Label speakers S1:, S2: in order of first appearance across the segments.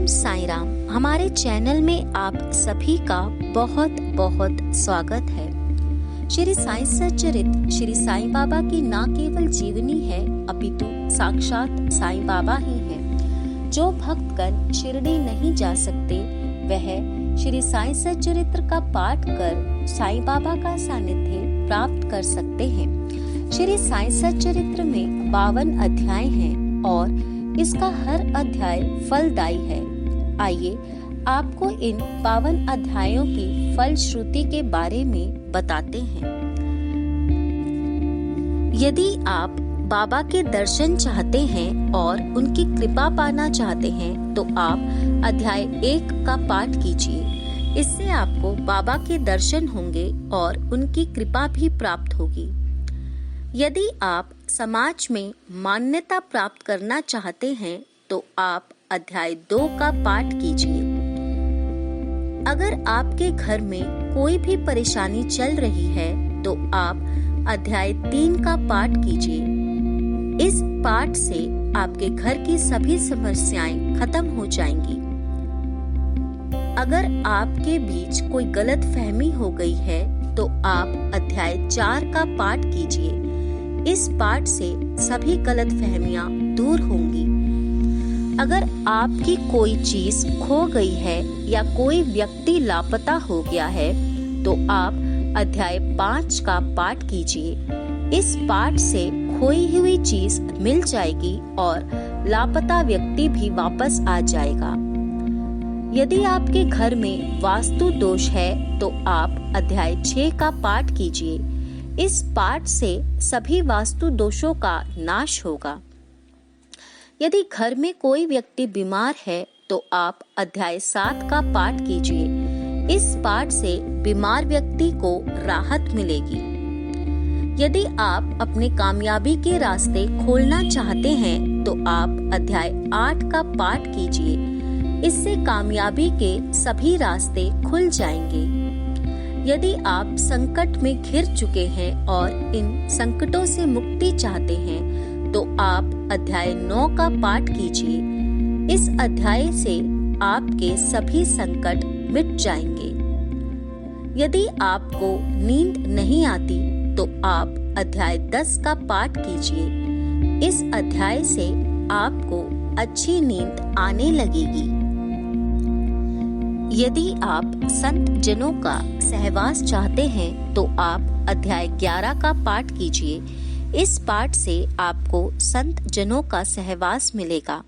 S1: ओम साईं राम। हमारे चैनल में आप सभी का बहुत बहुत स्वागत है। श्री साईं सच्चरित श्री साईं बाबा की न केवल जीवनी है अपितु साक्षात साईं बाबा ही है। जो भक्तगण शिरडी नहीं जा सकते वह श्री साईं सच्चरित्र का पाठ कर साईं बाबा का सानिध्य प्राप्त कर सकते हैं। श्री साईं सच्चरित्र में 52 अध्याय हैं और इसका हर अध्याय फलदायी है। आइए आपको इन 52 अध्यायों की फलश्रुति के बारे में बताते हैं। यदि आप बाबा के दर्शन चाहते हैं और उनकी कृपा पाना चाहते हैं तो आप अध्याय 1 का पाठ कीजिए। इससे आपको बाबा के दर्शन होंगे और उनकी कृपा भी प्राप्त होगी। यदि आप समाज में मान्यता प्राप्त करना चाहते हैं तो आप अध्याय 2 का पाठ कीजिए। अगर आपके घर में कोई भी परेशानी चल रही है तो आप अध्याय 3 का पाठ कीजिए। इस पाठ से आपके घर की सभी समस्याएं खत्म हो जाएंगी। अगर आपके बीच कोई गलत फहमी हो गई है तो आप अध्याय 4 का पाठ कीजिए। इस पाठ से सभी गलत फहमियां दूर होंगी। अगर आपकी कोई चीज खो गई है या कोई व्यक्ति लापता हो गया है तो आप अध्याय 5 का पाठ कीजिए। इस पाठ से खोई हुई चीज मिल जाएगी और लापता व्यक्ति भी वापस आ जाएगा। यदि आपके घर में वास्तु दोष है तो आप अध्याय 6 का पाठ कीजिए। इस पाठ से सभी वास्तु दोषों का नाश होगा। यदि घर में कोई व्यक्ति बीमार है तो आप अध्याय 7 का पाठ कीजिए। इस पाठ से बीमार व्यक्ति को राहत मिलेगी। यदि आप अपने कामयाबी के रास्ते खोलना चाहते हैं तो आप अध्याय 8 का पाठ कीजिए। इससे कामयाबी के सभी रास्ते खुल जाएंगे। यदि आप संकट में घिर चुके हैं और इन संकटों से मुक्ति चाहते हैं तो आप अध्याय 9 का पाठ कीजिए। इस अध्याय से आपके सभी संकट मिट जाएंगे। यदि आपको नींद नहीं आती तो आप अध्याय 10 का पाठ कीजिए। इस अध्याय से आपको अच्छी नींद आने लगेगी। यदि आप संत जनों का सहवास चाहते हैं तो आप अध्याय 11 का पाठ कीजिए। इस पाठ से आपको संत जनों का सहवास मिलेगा।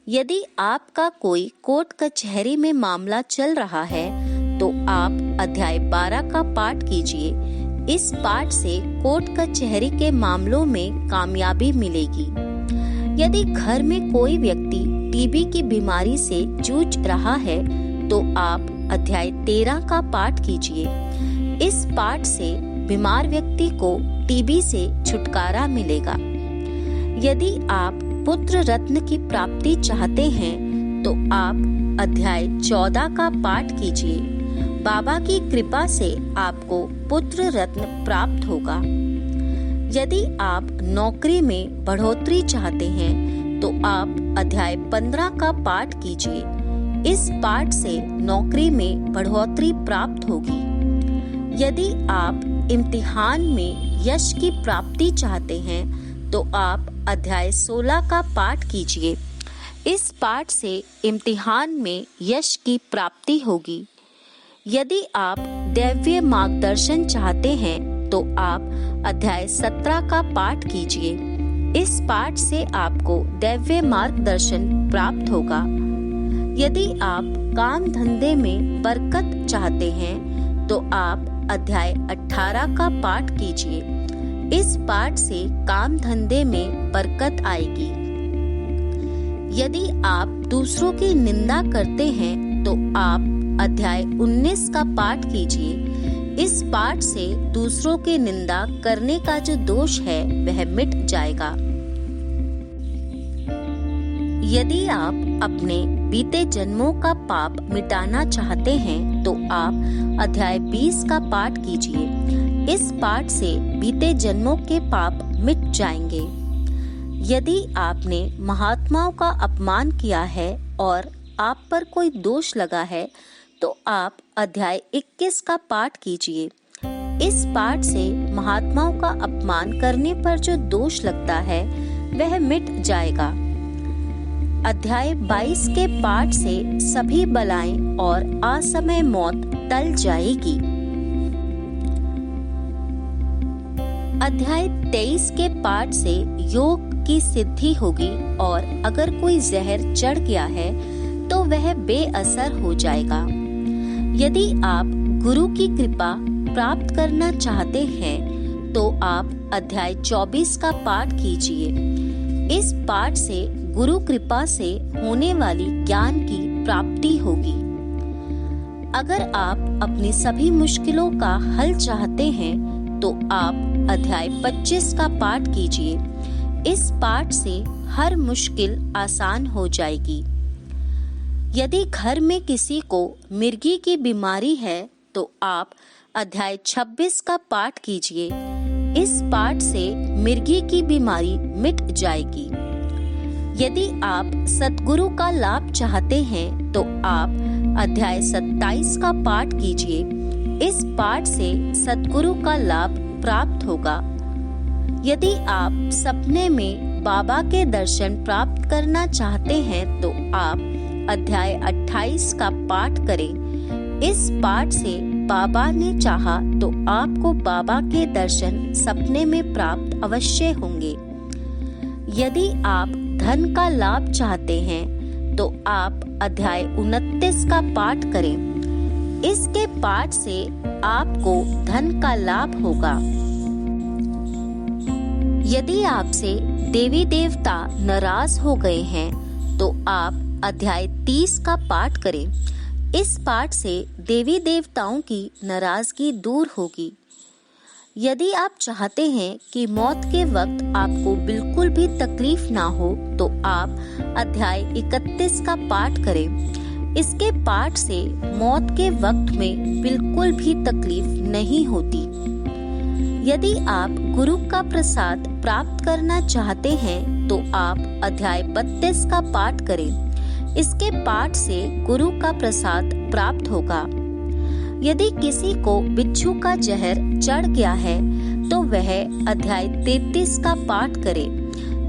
S1: यदि आपका कोई कोर्ट कचहरी में मामला चल रहा है तो आप अध्याय 12 का पाठ कीजिए। इस पाठ से कोर्ट कचहरी के मामलों में कामयाबी मिलेगी। यदि घर में कोई व्यक्ति टीबी की बीमारी से जूझ रहा है तो आप अध्याय 13 का पाठ कीजिए। इस पाठ से बीमार व्यक्ति को टीबी से छुटकारा मिलेगा। यदि आप पुत्र रत्न की प्राप्ति चाहते हैं तो आप अध्याय 14 का पाठ कीजिए। बाबा की कृपा से आपको पुत्र रत्न प्राप्त होगा। यदि आप नौकरी में बढ़ोतरी चाहते हैं तो आप अध्याय 15 का पाठ कीजिए। इस पाठ से नौकरी में बढ़ोतरी प्राप्त होगी। यदि आप इम्तिहान में यश की प्राप्ति चाहते हैं तो आप अध्याय 16 का पाठ कीजिए। इस पाठ से इम्तिहान में यश की प्राप्ति होगी। यदि आप दैवीय मार्गदर्शन चाहते हैं तो आप अध्याय 17 का पाठ कीजिए। इस पाठ से आपको दैवीय मार्गदर्शन प्राप्त होगा। यदि आप काम धंधे में बरकत चाहते हैं तो आप अध्याय 18 का पाठ कीजिए। इस पाठ से काम धंधे में बरकत आएगी। यदि आप दूसरों की निंदा करते हैं तो आप अध्याय 19 का पाठ कीजिए। इस पाठ से दूसरों की निंदा करने का जो दोष है वह मिट जाएगा। यदि आप अपने बीते जन्मों का पाप मिटाना चाहते हैं तो आप अध्याय 20 का पाठ कीजिए। इस पाठ से बीते जन्मों के पाप मिट जाएंगे। यदि आपने महात्माओं का अपमान किया है और आप पर कोई दोष लगा है तो आप अध्याय 21 का पाठ कीजिए। इस पाठ से महात्माओं का अपमान करने पर जो दोष लगता है वह मिट जाएगा। अध्याय 22 के पाठ से सभी बलाएं और असमय मौत टल जाएगी। अध्याय 23 के पाठ से योग की सिद्धि होगी और अगर कोई जहर चढ़ गया है तो वह बेअसर हो जाएगा। यदि आप गुरु की कृपा प्राप्त करना चाहते हैं तो आप अध्याय 24 का पाठ कीजिए। इस पाठ से गुरु कृपा से होने वाली ज्ञान की प्राप्ति होगी। अगर आप अपनी सभी मुश्किलों का हल चाहते हैं तो आप अध्याय 25 का पाठ कीजिए। इस पाठ से हर मुश्किल आसान हो जाएगी। यदि घर में किसी को मिर्गी की बीमारी है तो आप अध्याय 26 का पाठ कीजिए। इस पाठ से मिर्गी की बीमारी मिट जाएगी। यदि आप सतगुरु का लाभ चाहते हैं तो आप अध्याय 27 का पाठ कीजिए। इस पाठ से सतगुरु का लाभ प्राप्त होगा। यदि आप सपने में बाबा के दर्शन प्राप्त करना चाहते हैं तो आप अध्याय 28 का पाठ करें। इस पाठ से बाबा ने चाहा तो आपको बाबा के दर्शन सपने में प्राप्त अवश्य होंगे। यदि आप धन का लाभ चाहते हैं तो आप अध्याय 29 का पाठ करें। इसके पाठ से आपको धन का लाभ होगा। यदि आपसे देवी देवता नाराज हो गए हैं तो आप अध्याय 30 का पाठ करें। इस पाठ से देवी देवताओं की नाराजगी दूर होगी। यदि आप चाहते हैं कि मौत के वक्त आपको बिल्कुल भी तकलीफ ना हो तो आप अध्याय 31 का पाठ करें। इसके पाठ से मौत के वक्त में बिल्कुल भी तकलीफ नहीं होती। यदि आप गुरु का प्रसाद प्राप्त करना चाहते हैं तो आप अध्याय 32 का पाठ करें। इसके पाठ से गुरु का प्रसाद प्राप्त होगा। यदि किसी को बिच्छू का जहर चढ़ गया है तो वह अध्याय 33 का पाठ करे।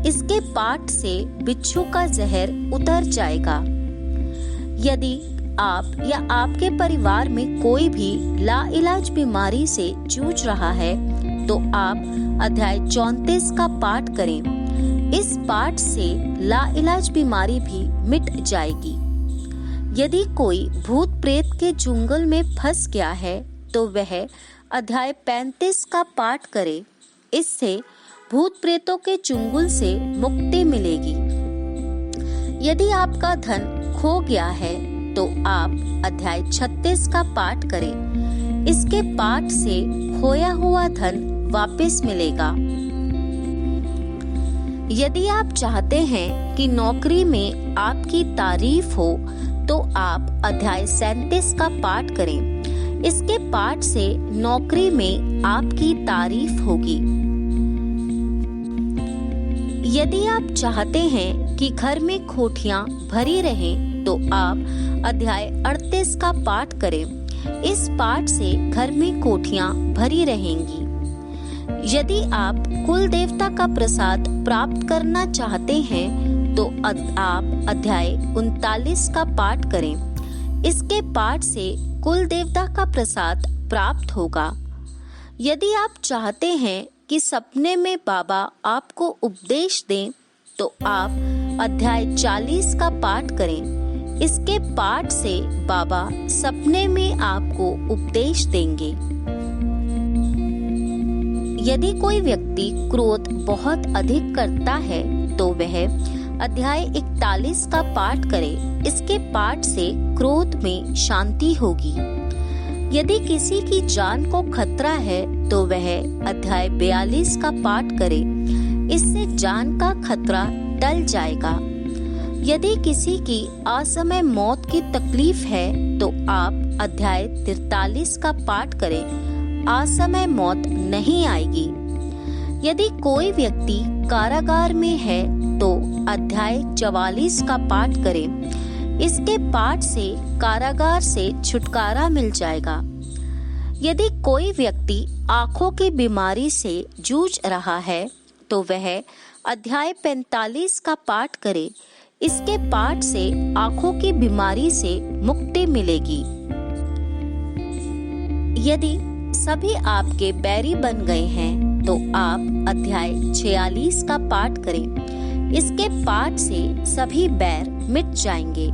S1: इसके पाठ से बिच्छू का जहर उतर जाएगा। यदि आप या आपके परिवार में कोई भी लाइलाज बीमारी से जूझ रहा है तो आप अध्याय 34 का पाठ करें। इस पाठ से लाइलाज बीमारी भी मिट जाएगी। यदि कोई भूत प्रेत के चुंगल में फंस गया है तो वह अध्याय 35 का पाठ करे। इससे भूत प्रेतों के चुंगल से मुक्ति मिलेगी। यदि आपका धन खो गया है तो आप अध्याय 36 का पाठ करें। इसके पाठ से खोया हुआ धन वापस मिलेगा। यदि आप चाहते हैं कि नौकरी में आपकी तारीफ हो तो आप अध्याय 37 का पाठ करें। इसके पाठ से नौकरी में आपकी तारीफ होगी। यदि आप चाहते हैं कि घर में खोटियां भरी रहें तो आप अध्याय 38 का पाठ करें। इस पाठ से घर में कोठियां भरी रहेंगी। यदि आप कुल देवता का प्रसाद प्राप्त करना चाहते हैं तो आप अध्याय 39 का पाठ करें। इसके पाठ से कुल देवता का प्रसाद प्राप्त होगा। यदि आप चाहते हैं कि सपने में बाबा आपको उपदेश दें तो आप अध्याय 40 का पाठ करें। इसके पाठ से बाबा सपने में आपको उपदेश देंगे। यदि कोई व्यक्ति क्रोध बहुत अधिक करता है तो वह अध्याय 41 का पाठ करे। इसके पाठ से क्रोध में शांति होगी। यदि किसी की जान को खतरा है तो वह अध्याय 42 का पाठ करे। इससे जान का खतरा टल जाएगा। यदि किसी की असमय मौत की तकलीफ है तो आप अध्याय 43 का पाठ करें। असमय मौत नहीं आएगी। यदि कोई व्यक्ति कारागार में है तो अध्याय 44 का पाठ करें। इसके पाठ से कारागार से छुटकारा मिल जाएगा। यदि कोई व्यक्ति आंखों की बीमारी से जूझ रहा है तो वह अध्याय 45 का पाठ करे। इसके पाठ से आंखों की बीमारी से मुक्ति मिलेगी। यदि सभी आपके बैरी बन गए हैं तो आप अध्याय 46 का पाठ करें। इसके पाठ से सभी बैर मिट जाएंगे।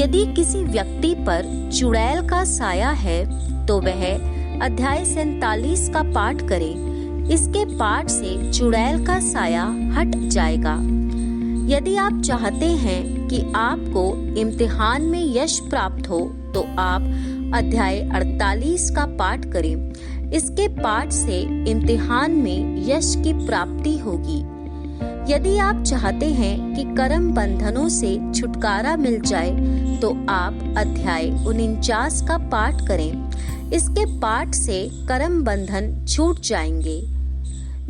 S1: यदि किसी व्यक्ति पर चुड़ैल का साया है तो वह अध्याय 47 का पाठ करे। इसके पाठ से चुड़ैल का साया हट जाएगा। यदि आप चाहते हैं कि आपको इम्तिहान में यश प्राप्त हो तो आप अध्याय 48 का पाठ करें। इसके पाठ से इम्तिहान में यश की प्राप्ति होगी। यदि आप चाहते हैं कि कर्म बंधनों से छुटकारा मिल जाए तो आप अध्याय 49 का पाठ करें। इसके पाठ से कर्म बंधन छूट जाएंगे।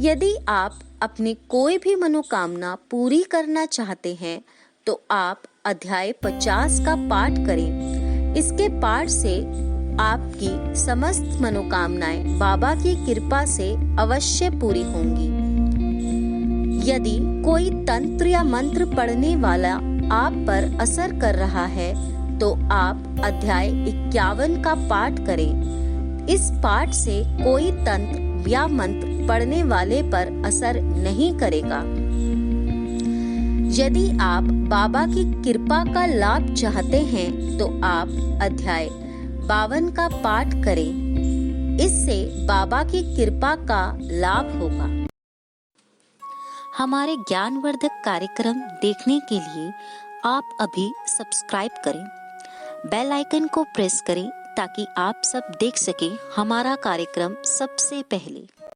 S1: यदि आप अपनी कोई भी मनोकामना पूरी करना चाहते हैं तो आप अध्याय 50 का पाठ करें। इसके पाठ से आपकी समस्त मनोकामनाएं बाबा की कृपा से अवश्य पूरी होंगी। यदि कोई तंत्र या मंत्र पढ़ने वाला आप पर असर कर रहा है तो आप अध्याय 51 का पाठ करें। इस पाठ से कोई तंत्र या मंत्र पढ़ने वाले पर असर नहीं करेगा। यदि आप बाबा की कृपा का लाभ चाहते हैं तो आप अध्याय 52 का पाठ करें। इससे बाबा की कृपा का लाभ होगा। हमारे ज्ञानवर्धक कार्यक्रम देखने के लिए आप अभी सब्सक्राइब करें, बेल आइकन को प्रेस करें ताकि आप सब देख सकें हमारा कार्यक्रम सबसे पहले।